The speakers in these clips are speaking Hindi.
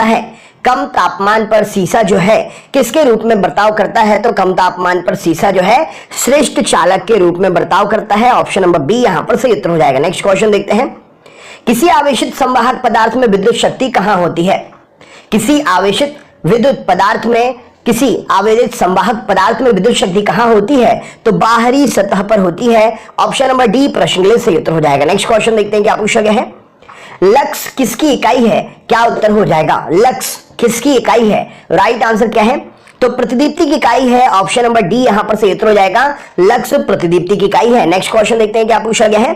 है। कम तापमान पर सीसा जो है किसके रूप में बर्ताव करता है? तो कम तापमान पर सीसा जो है श्रेष्ठ चालक के रूप में बर्ताव करता है। ऑप्शन नंबर बी यहां पर सही उत्तर हो जाएगा। नेक्स्ट क्वेश्चन देखते हैं, किसी आवेशित संवाहक पदार्थ में विद्युत शक्ति कहां होती है? किसी आवेशित विद्युत पदार्थ में किसी आवेशित संवाहक पदार्थ में विद्युत शक्ति कहां होती है? तो बाहरी सतह पर होती है। ऑप्शन नंबर डी प्रश्न के लिए सही उत्तर हो जाएगा। नेक्स्ट क्वेश्चन देखते हैं क्या पूछा गया है। लक्स किसकी इकाई है? क्या उत्तर हो जाएगा? लक्स किसकी इकाई है? राइट आंसर क्या है? तो प्रतिदीप्ति की इकाई है। ऑप्शन नंबर डी यहां पर सही उत्तर हो जाएगा। लक्स प्रतिदीप्ति की इकाई है। नेक्स्ट क्वेश्चन देखते हैं क्या पूछा गया है।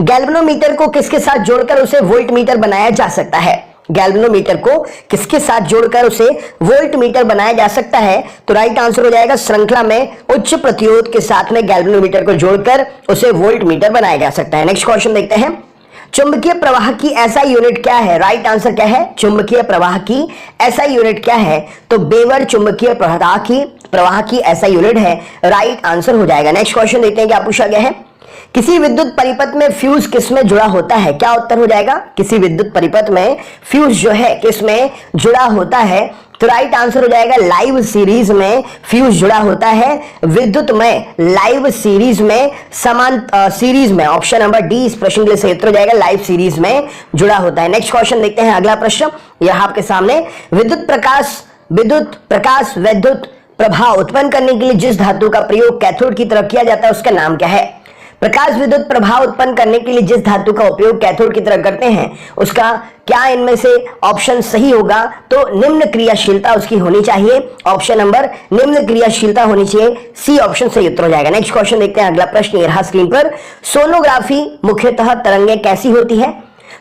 गैल्वेनोमीटर को किसके साथ जोड़कर उसे वोल्टमीटर बनाया जा सकता है? गैल्वेनोमीटर को किसके साथ जोड़कर उसे वोल्टमीटर बनाया जा सकता है? तो राइट आंसर हो जाएगा श्रृंखला में उच्च प्रतिरोध के साथ में गैल्वेनोमीटर को जोड़कर उसे वोल्टमीटर बनाया जा सकता है। नेक्स्ट क्वेश्चन देखते हैं, चुंबकीय प्रवाह की ऐसा यूनिट क्या है? राइट आंसर क्या है? चुंबकीय प्रवाह की ऐसा यूनिट क्या है? तो बेवर चुंबकीय प्रवाह की ऐसा यूनिट है। राइट आंसर हो जाएगा। नेक्स्ट क्वेश्चन देखते हैं क्या पूछा गया है। किसी विद्युत परिपथ में फ्यूज किसमें जुड़ा होता है? क्या उत्तर हो जाएगा? किसी विद्युत परिपथ में फ्यूज जो है किसमें जुड़ा होता है? तो राइट आंसर हो जाएगा लाइव सीरीज में फ्यूज जुड़ा होता है। विद्युत में लाइव सीरीज में समान सीरीज में। ऑप्शन नंबर डी इस प्रश्न के लिए सही उत्तर हो जाएगा। लाइव सीरीज में जुड़ा होता है। नेक्स्ट क्वेश्चन देखते हैं अगला प्रश्न यहां आपके सामने। विद्युत प्रकाश वैद्युत प्रभाव उत्पन्न करने के लिए जिस धातु का प्रयोग कैथोड की तरफ किया जाता है उसका नाम क्या है? प्रकाश विद्युत प्रभाव उत्पन्न करने के लिए जिस धातु का उपयोग कैथोड की तरफ करते हैं उसका क्या इनमें से ऑप्शन सही होगा? तो निम्न क्रियाशीलता उसकी होनी चाहिए। ऑप्शन नंबर निम्न क्रियाशीलता होनी चाहिए। सी ऑप्शन सही उत्तर हो जाएगा। नेक्स्ट क्वेश्चन देखते हैं अगला प्रश्न ये रहा स्क्रीन पर। सोनोग्राफी मुख्यतः तरंगें कैसी होती है?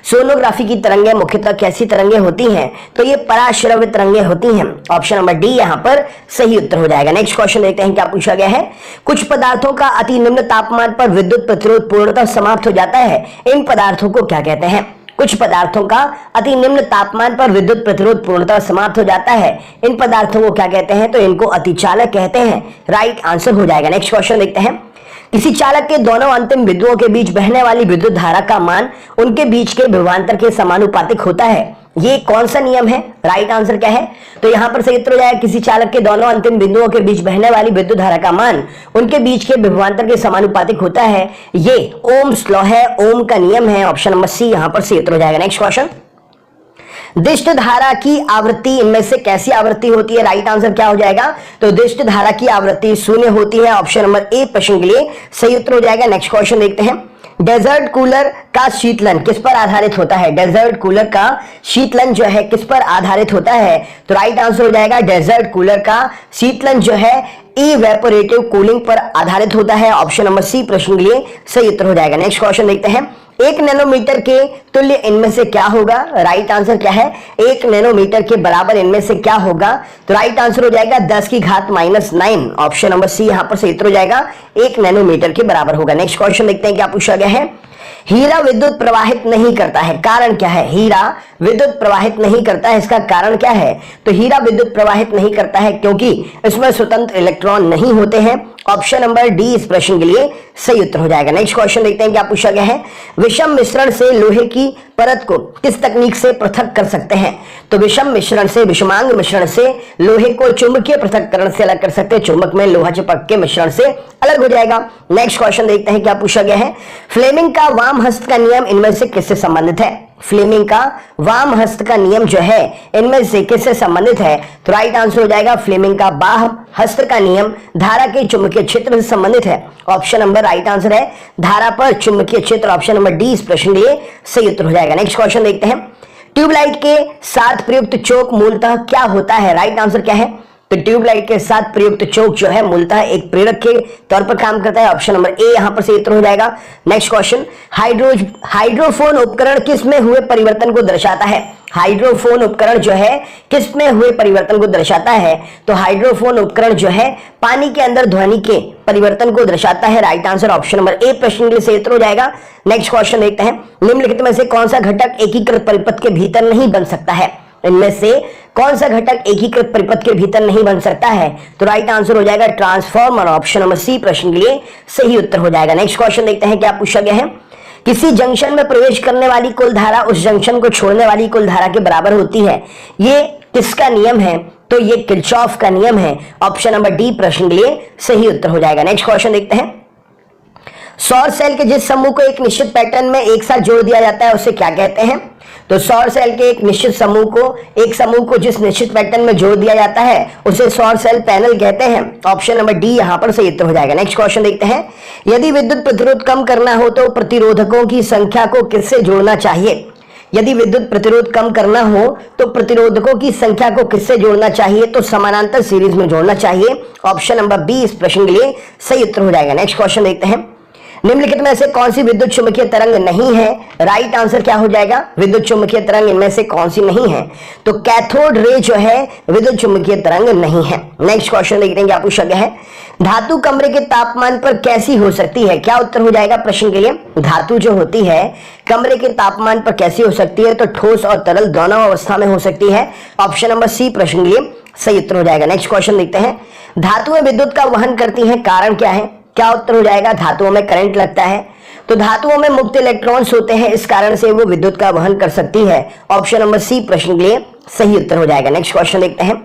सोनोग्राफी की तरंगें मुख्यतः कैसी तरंगें होती हैं? तो ये पराश्रव्य तरंगें होती हैं। ऑप्शन नंबर डी यहां पर सही उत्तर हो जाएगा। नेक्स्ट क्वेश्चन देखते हैं क्या पूछा गया है। कुछ पदार्थों का अति निम्न तापमान पर विद्युत प्रतिरोध पूर्णतः समाप्त हो जाता है, इन पदार्थों को क्या कहते हैं? कुछ पदार्थों का अति निम्न तापमान पर विद्युत प्रतिरोध पूर्णतः समाप्त हो जाता है, इन पदार्थों को क्या कहते हैं? तो इनको अतिचालक कहते हैं। राइट आंसर हो जाएगा। नेक्स्ट क्वेश्चन देखते हैं, किसी चालक के दोनों अंतिम बिंदुओं के बीच बहने वाली विद्युत धारा का मान उनके बीच के विभवांतर के समानुपातिक होता है, ये कौन सा नियम है? राइट आंसर क्या है? तो यहां पर सही उत्तर हो जाएगा किसी चालक के दोनों अंतिम बिंदुओं के बीच बहने वाली विद्युत धारा का मान उनके बीच के विभवांतर के समानुपातिक होता है, ये ओम्स लॉ है, ओम का नियम है। ऑप्शन नंबर सी यहां पर सही उत्तर हो जाएगा। नेक्स्ट क्वेश्चन, दिष्ट धारा की आवृत्ति इनमें से कैसी आवृत्ति होती है? राइट आंसर क्या हो जाएगा? तो दिष्ट धारा की आवृत्ति शून्य होती है। ऑप्शन नंबर ए प्रश्न के लिए सही उत्तर हो जाएगा। नेक्स्ट क्वेश्चन देखते हैं, डेजर्ट कूलर का शीतलन किस पर आधारित होता है? डेजर्ट कूलर का शीतलन जो है किस पर आधारित होता है? तो राइट आंसर हो जाएगा डेजर्ट कूलर का शीतलन जो है इवेपोरेटिव कूलिंग पर आधारित होता है। ऑप्शन नंबर सी प्रश्न के लिए सही उत्तर हो जाएगा। नेक्स्ट क्वेश्चन देखते हैं, 1 नैनोमीटर के तुल्य इनमें से क्या होगा? राइट आंसर क्या है? 1 नैनोमीटर के बराबर इनमें से क्या होगा? तो राइट आंसर हो जाएगा 10 की घात -9। ऑप्शन नंबर सी यहां पर सही उत्तर हो जाएगा। 1 नैनोमीटर के बराबर होगा। नेक्स्ट क्वेश्चन देखते हैं क्या पूछा गया है। हीरा विद्युत प्रवाहित नहीं करता है, कारण क्या है? हीरा विद्युत प्रवाहित नहीं करता है, इसका कारण क्या है? तो हीरा विद्युत प्रवाहित नहीं करता है क्योंकि इसमें स्वतंत्र इलेक्ट्रॉन नहीं होते हैं। ऑप्शन नंबर डी इस प्रश्न के लिए सही उत्तर हो जाएगा। नेक्स्ट क्वेश्चन देखते हैं क्या पूछा गया है। विषम मिश्रण से लोहे की परत को किस तकनीक से पृथक कर सकते हैं? तो विषमांग मिश्रण से लोहे को चुंबकीय पृथक्करण से अलग कर सकते हैं। चुंबक में लोहा चिपक के मिश्रण से अलग हो जाएगा। नेक्स्ट क्वेश्चन देखते हैं क्या पूछा गया है। फ्लेमिंग का वाम हस्त का नियम इनमें से किससे संबंधित है? फ्लेमिंग का वाम हस्त का नियम जो है इनमें से किससे संबंधित है? तो राइट आंसर हो जाएगा फ्लेमिंग का बाह्य हस्त का नियम धारा के चुंबकीय क्षेत्र से संबंधित है। ऑप्शन नंबर राइट आंसर है धारा पर चुंबकीय क्षेत्र। ऑप्शन नंबर डी इस प्रश्न के लिए सही उत्तर हो जाएगा। नेक्स्ट क्वेश्चन देखते हैं, ट्यूबलाइट के साथ प्रयुक्त चोक मूलतः क्या होता है? राइट आंसर क्या है? तो ट्यूबलाइट के साथ प्रयुक्त चोक जो है मूलतः एक प्रेरक के तौर पर काम करता है। ऑप्शन नंबर ए यहां पर सही उत्तर हो जाएगा। नेक्स्ट क्वेश्चन, हाइड्रोफोन उपकरण किस में हुए परिवर्तन को दर्शाता है? हाइड्रोफोन उपकरण जो है किस में हुए परिवर्तन को दर्शाता है? तो हाइड्रोफोन उपकरण जो है पानी के अंदर ध्वनि के परिवर्तन को दर्शाता है। Right answer option number A प्रश्न के लिए सही उत्तर हो जाएगा। नेक्स्ट क्वेश्चन देखते हैं, निम्नलिखित में से कौन सा घटक एकीकृत परिपथ के भीतर नहीं बन सकता है? इनमें से कौन सा घटक एकीकृत परिपथ के भीतर नहीं बन सकता है? तो राइट आंसर हो जाएगा ट्रांसफार्मर। ऑप्शन नंबर सी प्रश्न के लिए सही उत्तर हो जाएगा। नेक्स्ट क्वेश्चन देखते हैं क्या पूछा गया है। किसी जंक्शन में प्रवेश करने वाली कुल धारा उस जंक्शन को छोड़ने वाली कुल धारा के बराबर होती है। ये किसका नियम है? तो ये किरचॉफ का नियम है। ऑप्शन नंबर डी प्रश्न के लिए सही उत्तर हो जाएगा। नेक्स्ट क्वेश्चन देखते हैं। सौर सेल के जिस समूह को एक निश्चित पैटर्न में एक साथ जोड़ दिया जाता है उसे क्या कहते हैं? तो सौर सेल के एक निश्चित समूह को जिस निश्चित पैटर्न में जोड़ दिया जाता है उसे सौर सेल पैनल कहते हैं। ऑप्शन नंबर डी यहां पर सही उत्तर हो जाएगा। नेक्स्ट क्वेश्चन देखते हैं। यदि विद्युत प्रतिरोध कम करना हो तो प्रतिरोधकों की संख्या को किससे जोड़ना चाहिए? यदि विद्युत प्रतिरोध कम करना हो तो प्रतिरोधकों की संख्या को किससे जोड़ना चाहिए? तो समानांतर सीरीज में जोड़ना चाहिए। ऑप्शन नंबर बी इस प्रश्न के लिए सही उत्तर हो जाएगा। नेक्स्ट क्वेश्चन देखते हैं। निम्नलिखित में से कौन सी विद्युत चुंबकीय तरंग नहीं है? राइट आंसर क्या हो जाएगा? विद्युत चुंबकीय तरंग इनमें से कौन सी नहीं है? तो कैथोड रे जो है विद्युत चुंबकीय तरंग नहीं है। नेक्स्ट क्वेश्चन देखते हैं। क्या पूछा गया है? धातु कमरे के तापमान पर कैसी हो सकती है? क्या उत्तर हो जाएगा प्रश्न के लिए? धातु जो होती है कमरे के तापमान पर कैसी हो सकती है? तो ठोस और तरल दोनों अवस्था में हो सकती है। ऑप्शन नंबर सी प्रश्न के लिए सही उत्तर हो जाएगा। नेक्स्ट क्वेश्चन देखते हैं। धातुएं विद्युत का वहन करती हैं, कारण क्या है? क्या उत्तर हो जाएगा? धातुओं में करंट लगता है। तो धातुओं में मुक्त इलेक्ट्रॉन्स होते हैं, इस कारण से वो विद्युत का वहन कर सकती है। ऑप्शन नंबर सी प्रश्न के लिए सही उत्तर हो जाएगा। नेक्स्ट क्वेश्चन देखते हैं।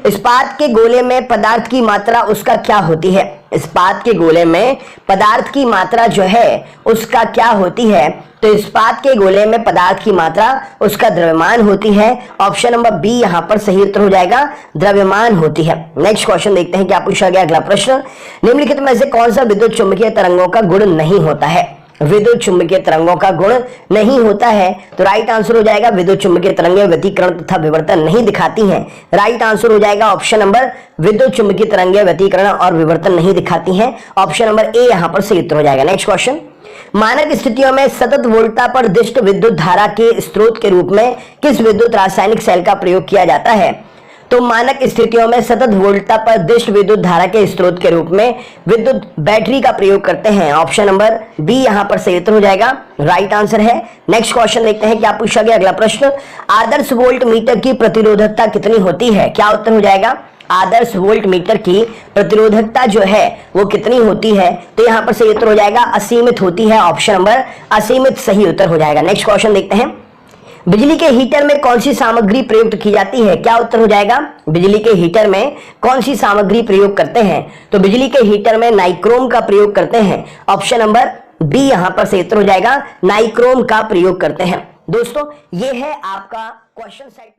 इस्पात के गोले में पदार्थ की मात्रा उसका क्या होती है? इस्पात के गोले में पदार्थ की मात्रा जो है उसका क्या होती है? तो इस्पात के गोले में पदार्थ की मात्रा उसका द्रव्यमान होती है। ऑप्शन नंबर बी यहां पर सही उत्तर हो जाएगा, द्रव्यमान होती है। नेक्स्ट क्वेश्चन देखते हैं। क्या पूछा गया? अगला प्रश्न। निम्नलिखित में से कौन सा विद्युत चुंबकीय तरंगों का गुण नहीं होता है? विद्युत चुंबकीय तरंगों का गुण नहीं होता है। तो राइट आंसर हो जाएगा विद्युत चुंबकीय तरंगें व्यतिकरण तथा विवर्तन नहीं दिखाती हैं। राइट आंसर हो जाएगा ऑप्शन नंबर विद्युत चुंबकीय तरंगें व्यतिकरण और विवर्तन नहीं दिखाती हैं। ऑप्शन नंबर ए यहां पर सही उत्तर हो जाएगा। Next question. मानक स्थितियों में सतत वोल्टता पर दिष्ट विद्युत धारा के स्रोत के रूप में किस विद्युत रासायनिक सेल का प्रयोग किया जाता है? तो मानक स्थितियों में सतत वोल्टता पर दिष्ट विद्युत धारा के स्रोत के रूप में विद्युत बैटरी का प्रयोग करते हैं। ऑप्शन नंबर बी यहां पर सही उत्तर हो जाएगा, राइट आंसर है। नेक्स्ट क्वेश्चन देखते हैं। क्या पूछा गया? अगला प्रश्न। आदर्श वोल्ट मीटर की प्रतिरोधकता कितनी होती है? क्या उत्तर हो जाएगा? आदर्श वोल्ट मीटर की प्रतिरोधकता जो है वो कितनी होती है? तो यहां पर सही उत्तर हो जाएगा असीमित होती है। ऑप्शन नंबर असीमित सही उत्तर हो जाएगा। नेक्स्ट क्वेश्चन देखते हैं। बिजली के हीटर में कौन सी सामग्री प्रयुक्त की जाती है? क्या उत्तर हो जाएगा? बिजली के हीटर में कौन सी सामग्री प्रयोग करते हैं? तो बिजली के हीटर में नाइक्रोम का प्रयोग करते हैं। ऑप्शन नंबर बी यहां पर सही उत्तर हो जाएगा, नाइक्रोम का प्रयोग करते हैं। दोस्तों ये है आपका क्वेश्चन साइट।